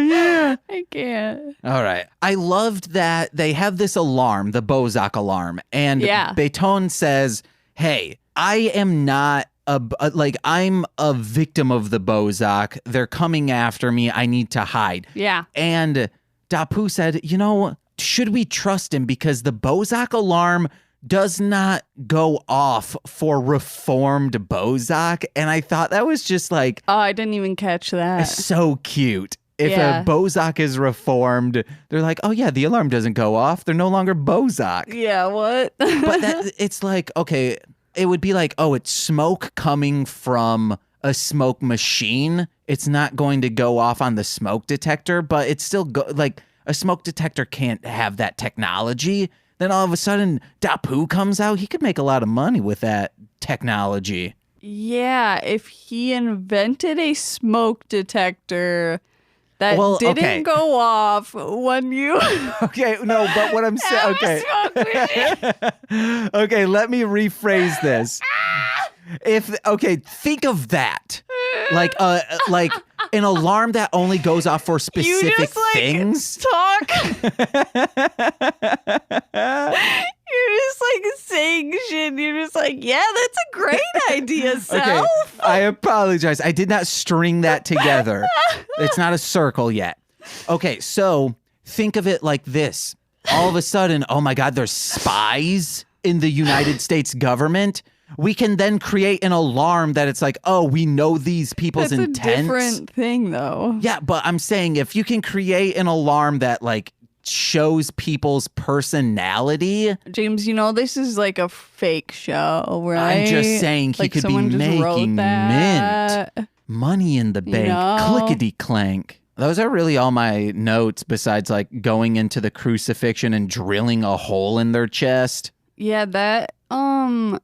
Yeah. I can't. All right. I loved that they have this alarm, the Bowzock alarm. And Beton says, hey, I am not I'm a victim of the Bowzock. They're coming after me. I need to hide. Yeah. And Dapu said, should we trust him? Because the Bowzock alarm does not go off for reformed Bowzock. And I thought that was just like... Oh, I didn't even catch that. So cute. If a Bowzock is reformed, they're like, oh yeah, the alarm doesn't go off. They're no longer Bowzock. Yeah, what? But it's like, okay, it would be like, oh, it's smoke coming from a smoke machine. It's not going to go off on the smoke detector, but it's still like a smoke detector can't have that technology. Then all of a sudden, Dapu comes out. He could make a lot of money with that technology. Yeah, if he invented a smoke detector that didn't go off when you... Okay, no, but what I'm saying... Okay, let me rephrase this. Think of that. Like an alarm that only goes off for specific things. Talk. You're just saying shit. You're just yeah, that's a great idea, Self. Okay, I apologize. I did not string that together. It's not a circle yet. Okay, so think of it like this. All of a sudden, oh my God, there's spies in the United States government. We can then create an alarm that it's like, oh, we know these people's intents. That's a different thing, though. Yeah, but I'm saying if you can create an alarm that shows people's personality. James, this is like a fake show, right? I'm just saying he could be making mint. Money in the bank. Clickety clank. Those are really all my notes besides going into the crucifixion and drilling a hole in their chest. Yeah, that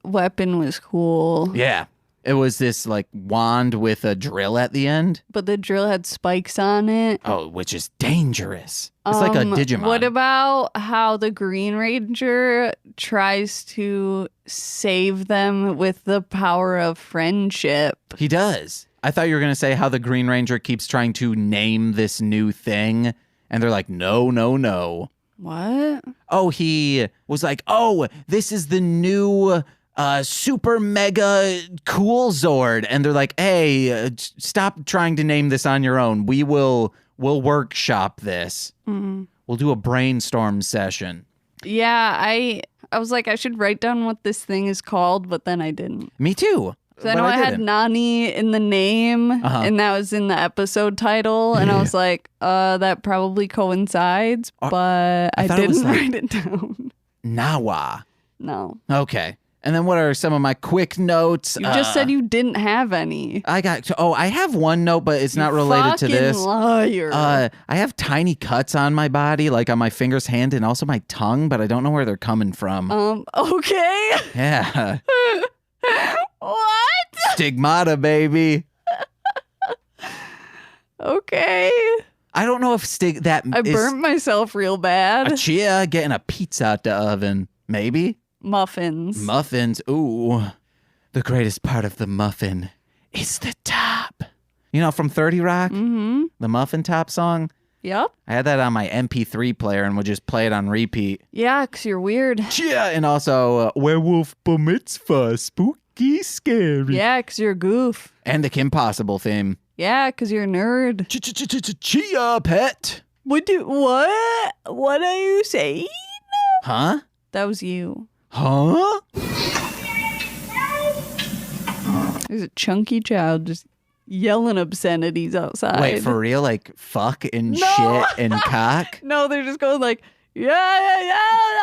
weapon was cool. Yeah. It was this wand with a drill at the end. But the drill had spikes on it. Oh, which is dangerous. It's like a Digimon. What about how the Green Ranger tries to save them with the power of friendship? He does. I thought you were going to say how the Green Ranger keeps trying to name this new thing. And they're like, no, no, no. What? Oh, he was like, oh, this is the new super mega cool Zord. And they're like, hey, stop trying to name this on your own. We'll workshop this. Mm-hmm. We'll do a brainstorm session. Yeah, I was like, I should write down what this thing is called, but then I didn't. Me too. So I know I had Nani in the name, and that was in the episode title, and I was like, that probably coincides, but I didn't write it down. Nawa. No. Okay. And then what are some of my quick notes? You just said you didn't have any. I have one note, but it's not related to this. Liar. I have tiny cuts on my body, on my fingers, hand, and also my tongue, but I don't know where they're coming from. Okay. Yeah. What? Stigmata, baby. Okay. I don't know if I burnt myself real bad. Chia getting a pizza out the oven. Maybe. Muffins. Ooh. The greatest part of the muffin is the top. From 30 Rock? Mm-hmm. The Muffin Top song? Yep. I had that on my MP3 player and would just play it on repeat. Yeah, 'cause you're weird. Yeah, and also Werewolf Bar Mitzvah, spooky, scary. Yeah, 'cause you're a goof. And the Kim Possible theme. Yeah, 'cause you're a nerd. Chia pet. What? What are you saying? Huh? That was you. Huh? There's a chunky child just yelling obscenities outside. Wait, for real? Like fuck and shit and cock? No, they're just going like, yeah.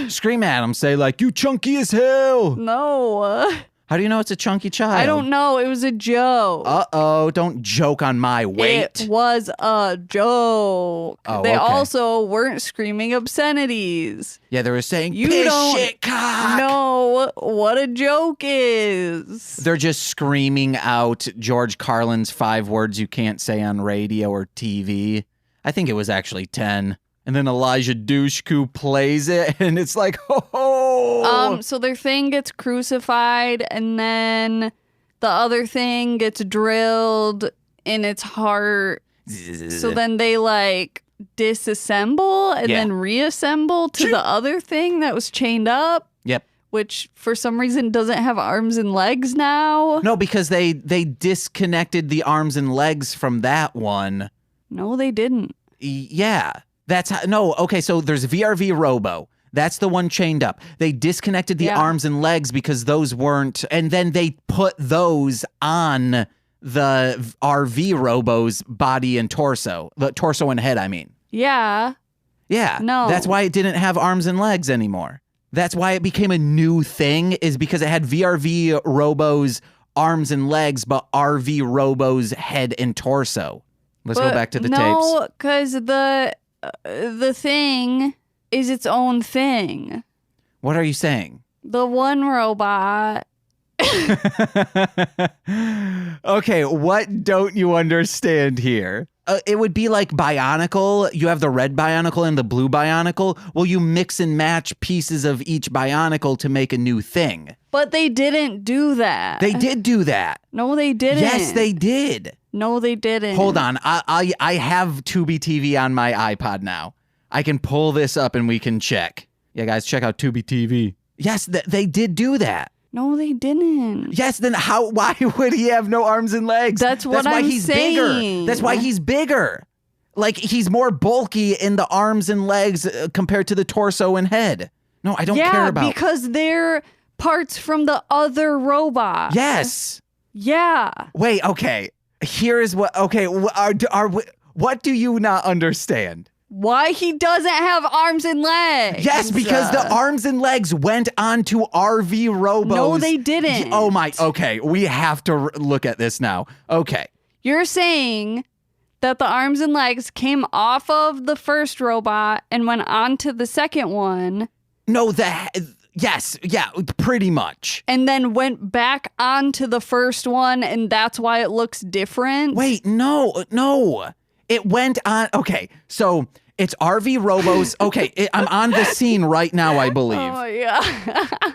Scream at him, say like, you chunky as hell. No. How do you know it's a chunky child? I don't know. It was a joke. Uh-oh, don't joke on my weight. It was a joke. Oh, They okay. also weren't screaming obscenities. Yeah, they were saying, You piss don't shit cock. know what a joke is. They're just screaming out George Carlin's 5 words you can't say on radio or TV. I think it was actually 10. And then Elijah Dushku plays it, and it's like, ho. So their thing gets crucified, and then the other thing gets drilled in its heart. So then they like disassemble and then reassemble to the other thing that was chained up. Yep. Which for some reason doesn't have arms and legs now. No, because they disconnected the arms and legs from that one. No, they didn't. Yeah. That's how, no, okay, so there's VRV Robo. That's the one chained up. They disconnected the arms and legs because those weren't, and then they put those on the RV Robo's body and torso. The torso and head, I mean. Yeah. Yeah. No. That's why it didn't have arms and legs anymore. That's why it became a new thing, is because it had VRV Robo's arms and legs, but RV Robo's head and torso. Let's go back to the tapes. No, because the thing is its own thing. What are you saying? The one robot. Okay, what don't you understand here? It would be like Bionicle. You have the red Bionicle and the blue Bionicle. Well, you mix and match pieces of each Bionicle to make a new thing. But they didn't do that. They did do that. No, they didn't. Yes, they did. No, they didn't. Hold on. I have Tubi TV on my iPod now. I can pull this up and we can check. Yeah, guys, check out Tubi TV. Yes, they did do that. No, they didn't. Yes, then why would he have no arms and legs? That's why he's saying. bigger. That's why he's bigger. Like, he's more bulky in the arms and legs compared to the torso and head. No, I don't care about. Yeah, because they're parts from the other robot. Yes. Yeah. Wait, okay. Here is what, okay, what do you not understand? Why he doesn't have arms and legs? Yes, because the arms and legs went onto RV Robos. No, they didn't. Oh my, okay, we have to look at this now. Okay. You're saying that the arms and legs came off of the first robot and went onto the second one. No, yes, yeah, pretty much. And then went back onto the first one, and that's why it looks different? Wait, no. It went on, okay, so it's RV Robos. Okay, I'm on the scene right now, I believe. Oh, yeah.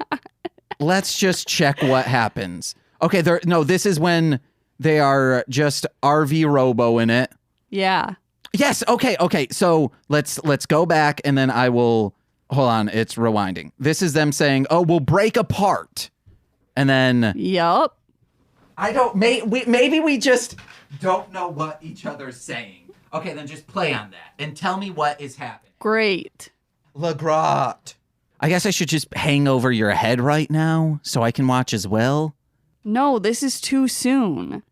Let's just check what happens. Okay, this is when they are just RV Robo in it. Yeah. Yes, okay, so let's go back and then I will, hold on, it's rewinding. This is them saying, oh, we'll break apart. And then... Yup. Maybe we just don't know what each other's saying. Okay, then just play on that and tell me what is happening. Great. LeGrot. I guess I should just hang over your head right now so I can watch as well. No, this is too soon.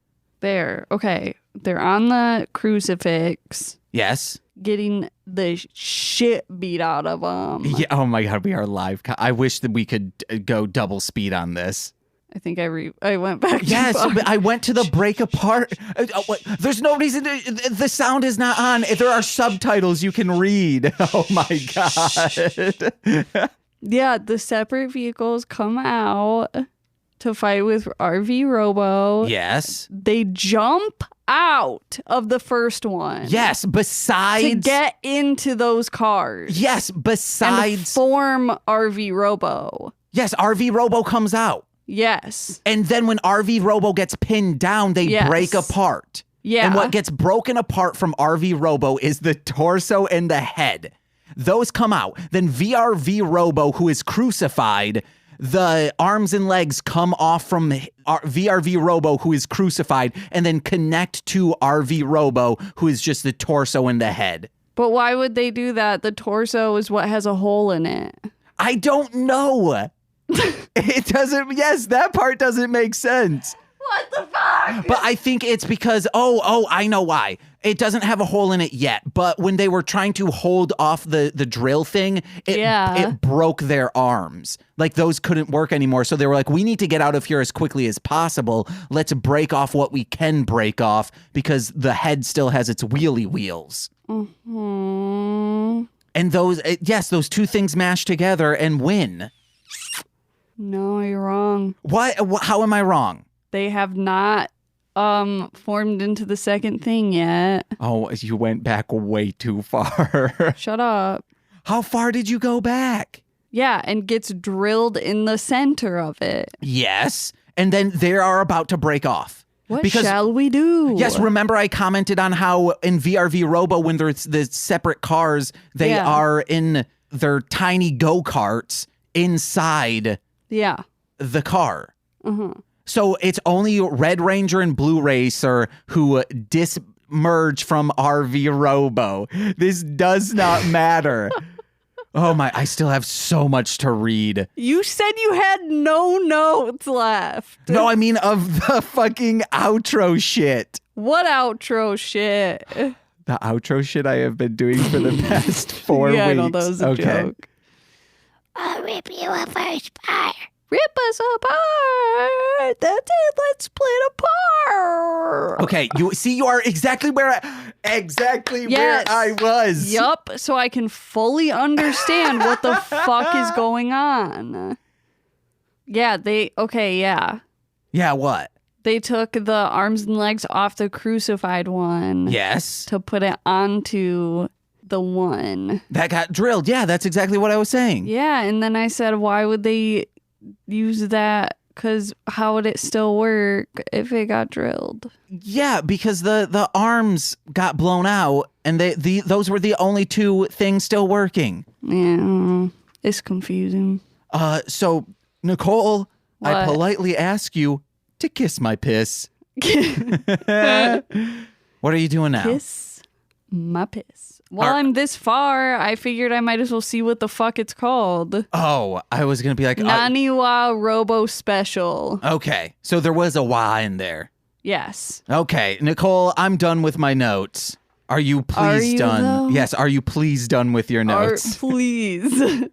There. Okay. They're on the crucifix. Yes. Getting the shit beat out of them. Yeah. Oh my God, we are live. I wish that we could go double speed on this. I think I went back. Yes, but I went to the break apart. There's no reason. The sound is not on. There are subtitles you can read. Oh my God. Yeah, the separate vehicles come out to fight with RV Robo. Yes. They jump out of the first one. Yes, besides... to get into those cars. Yes, besides... and form RV Robo. Yes, RV Robo comes out. Yes. And then when RV Robo gets pinned down, they break apart. Yeah. And what gets broken apart from RV Robo is the torso and the head. Those come out. Then VRV Robo, who is crucified, the arms and legs come off from VRV Robo, who is crucified, and then connect to RV Robo, who is just the torso and the head. But why would they do that? The torso is what has a hole in it. I don't know. It doesn't, yes, that part doesn't make sense. What the fuck? But I think it's because, I know why. It doesn't have a hole in it yet, but when they were trying to hold off the drill thing, it broke their arms. Like, those couldn't work anymore. So they were like, we need to get out of here as quickly as possible. Let's break off what we can break off because the head still has its wheelie wheels. Mm-hmm. And those two things mash together and win. No, you're wrong. What? How am I wrong? They have not formed into the second thing yet. Oh, you went back way too far. Shut up. How far did you go back? Yeah, and gets drilled in the center of it. Yes. And then they are about to break off. What shall we do? Yes, remember I commented on how in VRV Robo, when there's the separate cars, they are in their tiny go-karts inside the car. Uh-huh. So it's only Red Ranger and Blue Racer who dismerge from RV Robo. This does not matter. Oh my, I still have so much to read. You said you had no notes left. No, I mean of the fucking outro shit. What outro shit? The outro shit I have been doing for the past 4 weeks. Yeah, I know, that was a joke. I'll rip you apart. Rip us apart. That's it. Let's split apart. Okay, you are exactly where I was. Yup. So I can fully understand what the fuck is going on. Yeah, Yeah, what? They took the arms and legs off the crucified one. Yes. To put it onto the one that got drilled. Yeah, that's exactly what I was saying. Yeah, and then I said, why would they use that? Because how would it still work if it got drilled? Yeah, because the arms got blown out, and those were the only two things still working. Yeah, it's confusing. So Nicole, what? I politely ask you to kiss my piss. What are you doing now? Kiss my piss. Well, I'm this far. I figured I might as well see what the fuck it's called. Oh, I was going to be like... Naniwhatever Robo Special. Okay, so there was a Y in there. Yes. Okay, Nicole, I'm done with my notes. Are you please done? Though? Yes, are you please done with your notes? Please.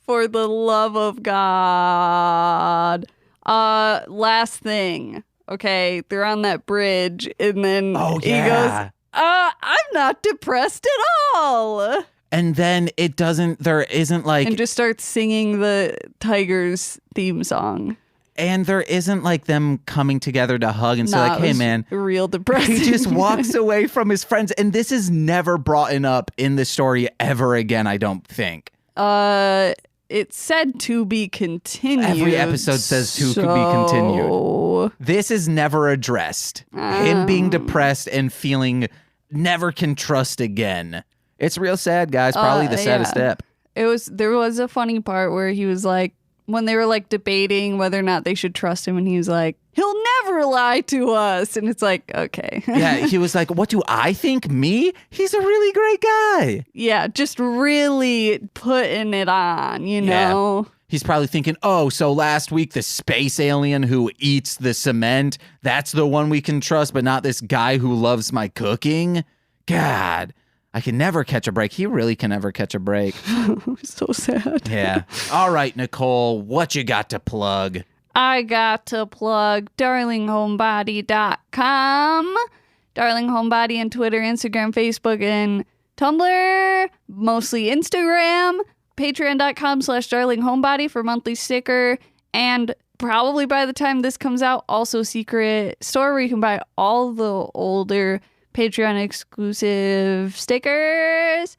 For the love of God. Last thing. Okay, they're on that bridge, and then he goes... I'm not depressed at all. And then there isn't like... And just starts singing the Tigers theme song. And there isn't like them coming together to hug and say like, hey man. Real depressing. He just walks away from his friends. And this is never brought up in the story ever again, I don't think. It said to be continued. Every episode says to be continued. This is never addressed. Him being depressed and feeling... never can trust again. It's real sad, guys. Probably the saddest step. There was a funny part where he was like, when they were like debating whether or not they should trust him, and he was like, he'll never lie to us. And it's like, okay. Yeah, he was like, what do I think? Me? He's a really great guy. Yeah, just really putting it on, you know? He's probably thinking, oh, so last week the space alien who eats the cement, that's the one we can trust, but not this guy who loves my cooking? God, I can never catch a break. He really can never catch a break. So sad. Yeah. All right, Nicole, what you got to plug? I got to plug darlinghomebody.com. Darling Homebody on Twitter, Instagram, Facebook, and Tumblr. Mostly Instagram. Patreon.com/darlinghomebody for monthly sticker, and probably by the time this comes out, also secret store where you can buy all the older Patreon exclusive stickers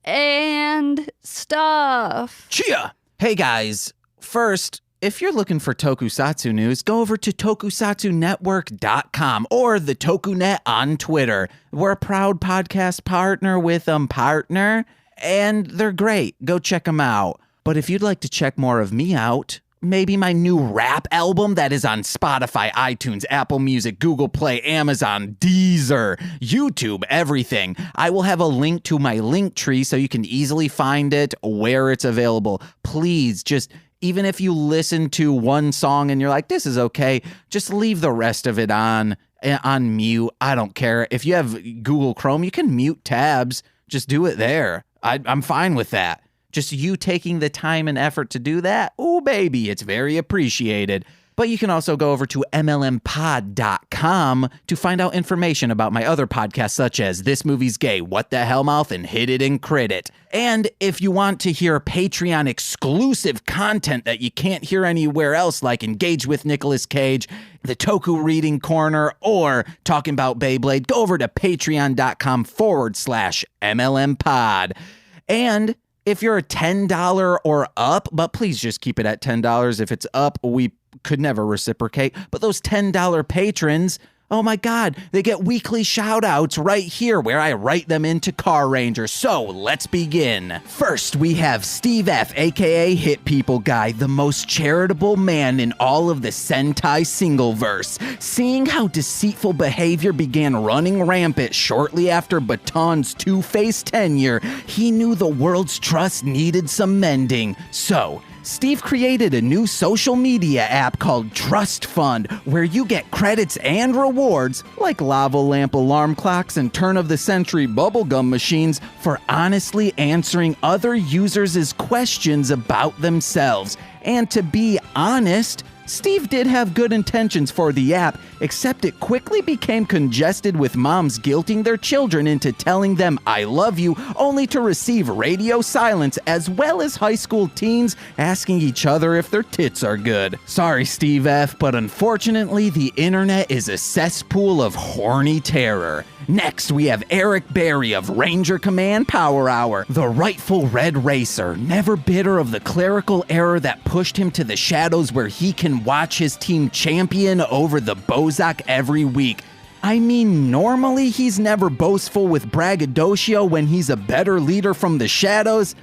and stuff. Chia! Hey guys, first, if you're looking for tokusatsu news, go over to tokusatsunetwork.com or the TokuNet on Twitter. We're a proud podcast partner with Partner, and they're great. Go check them out. But if you'd like to check more of me out, maybe my new rap album that is on Spotify, iTunes, Apple Music, Google Play, Amazon, Deezer, YouTube, everything. I will have a link to my link tree so you can easily find it where it's available. Please, just even if you listen to one song and you're like, this is okay, just leave the rest of it on mute. I don't care. If you have Google Chrome, you can mute tabs. Just do it there. I'm fine with that. Just you taking the time and effort to do that, oh baby, it's very appreciated. But you can also go over to mlmpod.com to find out information about my other podcasts such as This Movie's Gay, What the Hell Mouth, and Hit It and Crit It. And if you want to hear Patreon exclusive content that you can't hear anywhere else, like Engage with Nicolas Cage, the Toku Reading Corner, or talking about Beyblade, go over to patreon.com/MLMpod. And if you're a $10 or up, but please just keep it at $10. If it's up, we could never reciprocate. But those $10 patrons, oh my God, they get weekly shout outs right here where I write them into Carranger. So let's begin. First, we have Steve F, aka Hit People Guy, the most charitable man in all of the Sentai Singleverse. Seeing how deceitful behavior began running rampant shortly after Baton's two-faced tenure, he knew the world's trust needed some mending. So, Steve created a new social media app called Trust Fund, where you get credits and rewards, like lava lamp alarm clocks and turn-of-the-century bubblegum machines, for honestly answering other users' questions about themselves. And to be honest, Steve did have good intentions for the app, except it quickly became congested with moms guilting their children into telling them I love you, only to receive radio silence, as well as high school teens asking each other if their tits are good. Sorry, Steve F., but unfortunately the internet is a cesspool of horny terror. Next, we have Eric Berry of Ranger Command Power Hour, the rightful Red Racer, never bitter of the clerical error that pushed him to the shadows where he can watch his team champion over the Bowzock every week. I mean, normally he's never boastful with braggadocio when he's a better leader from the shadows,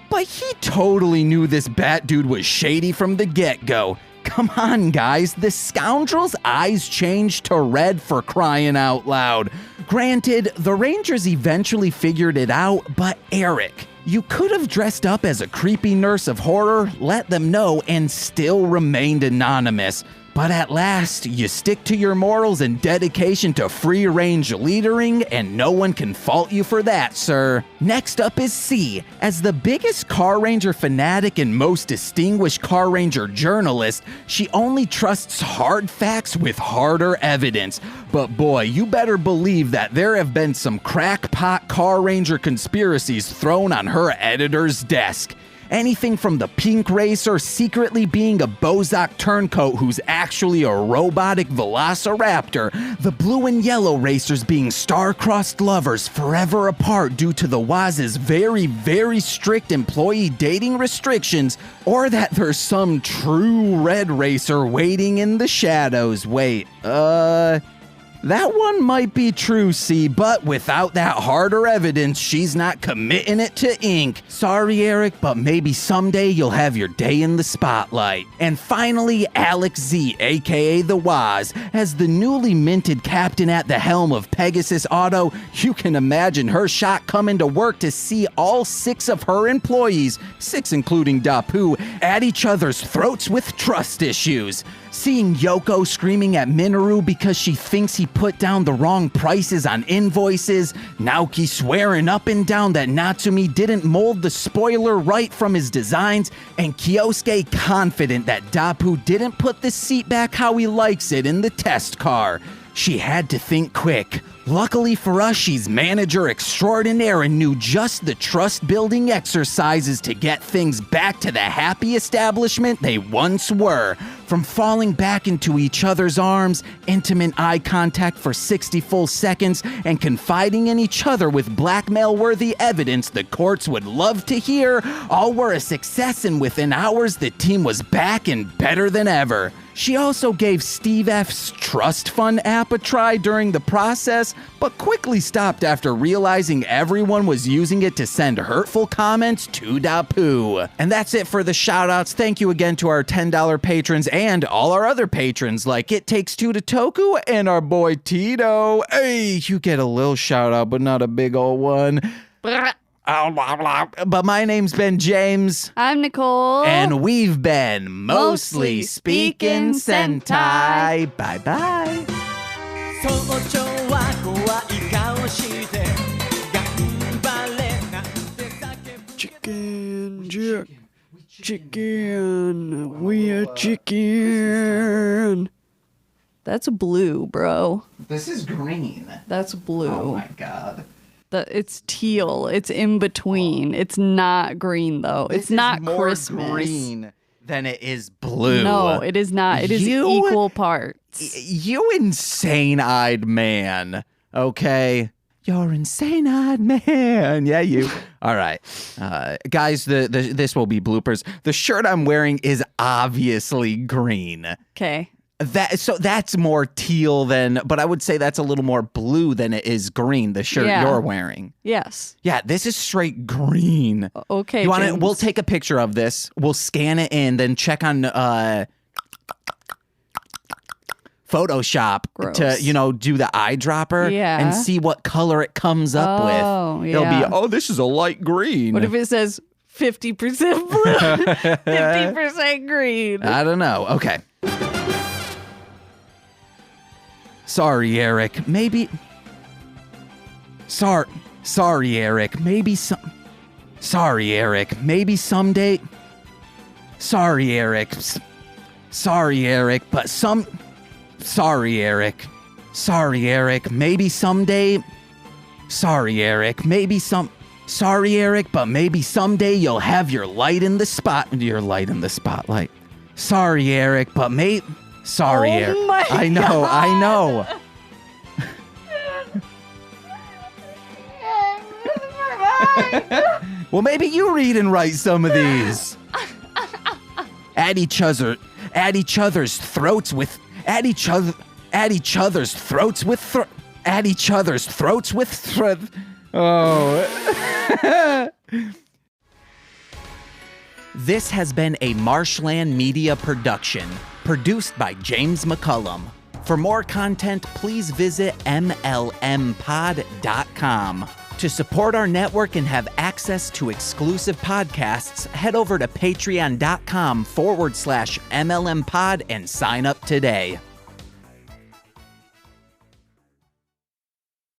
but he totally knew this bat dude was shady from the get-go. Come on, guys, the scoundrel's eyes changed to red, for crying out loud. Granted, the Rangers eventually figured it out, but Eric, you could have dressed up as a creepy nurse of horror, let them know, and still remained anonymous. But at last, you stick to your morals and dedication to free-range leadering, and no one can fault you for that, sir. Next up is C. As the biggest Carranger fanatic and most distinguished Carranger journalist, she only trusts hard facts with harder evidence. But boy, you better believe that there have been some crackpot Carranger conspiracies thrown on her editor's desk. Anything from the Pink Racer secretly being a Bowzock turncoat who's actually a robotic velociraptor, the Blue and Yellow Racers being star-crossed lovers forever apart due to the WAZ's very, very strict employee dating restrictions, or that there's some true Red Racer waiting in the shadows. Wait, that one might be true, C, but without that harder evidence, she's not committing it to ink. Sorry, Eric, but maybe someday you'll have your day in the spotlight. And finally, Alex Z, aka The Waz. As the newly minted captain at the helm of Pegasus Auto, you can imagine her shot coming to work to see all 6 of her employees, 6 including Dapu, at each other's throats with trust issues. Seeing Yoko screaming at Minoru because she thinks he put down the wrong prices on invoices, Naoki swearing up and down that Natsumi didn't mold the spoiler right from his designs, and Kyosuke confident that Dapu didn't put the seat back how he likes it in the test car. She had to think quick. Luckily for us, she's manager extraordinaire and knew just the trust-building exercises to get things back to the happy establishment they once were. From falling back into each other's arms, intimate eye contact for 60 full seconds, and confiding in each other with blackmail-worthy evidence the courts would love to hear, all were a success, and within hours the team was back and better than ever. She also gave Steve F's Trust Fund app a try during the process, but quickly stopped after realizing everyone was using it to send hurtful comments to Dapu. And that's it for the shoutouts. Thank you again to our $10 patrons and all our other patrons like It Takes Two to Toku and our boy Tito. Hey, you get a little shout out, but not a big old one. But my name's Ben James. I'm Nicole. And we've been Mostly Speaking Sentai. Bye-bye. Chicken, chicken, we a chicken. That's blue, bro. This is green. That's blue. Oh my god. It's teal. It's in between. It's not green though. This it's not is more Christmas. green than it is blue. No, it is not. It is equal parts. You insane-eyed man. Okay. You're insane-eyed man. Yeah, you. All right. Guys, this will be bloopers. The shirt I'm wearing is obviously green. Okay. That's more teal than, but I would say that's a little more blue than it is green, the shirt you're wearing. Yes. Yeah, this is straight green. Okay. You want James. We'll take a picture of this. We'll scan it in, then check on Photoshop Gross. to, do the eyedropper and see what color it comes up with. It'll be, this is a light green. What if it says 50% blue, 50% green? I don't know. Okay. Sorry, Eric. Maybe. Sorry, Eric. Maybe some. Sorry, Eric. Maybe someday. Sorry, Eric. Sorry, Eric. But some. Sorry, Eric. Sorry, Eric. Maybe someday. Sorry, Eric. Maybe some. Sorry, Eric. But maybe someday you'll have your light in the spot. Your light in the spotlight. Sorry, Eric. But maybe. Sorry, Eric. I know. Well, maybe you read and write some of these. At each other's throats with Oh. This has been a Marshland Media production, produced by James McCullum. For more content, please visit mlmpod.com. To support our network and have access to exclusive podcasts, head over to patreon.com/MLMpod and sign up today.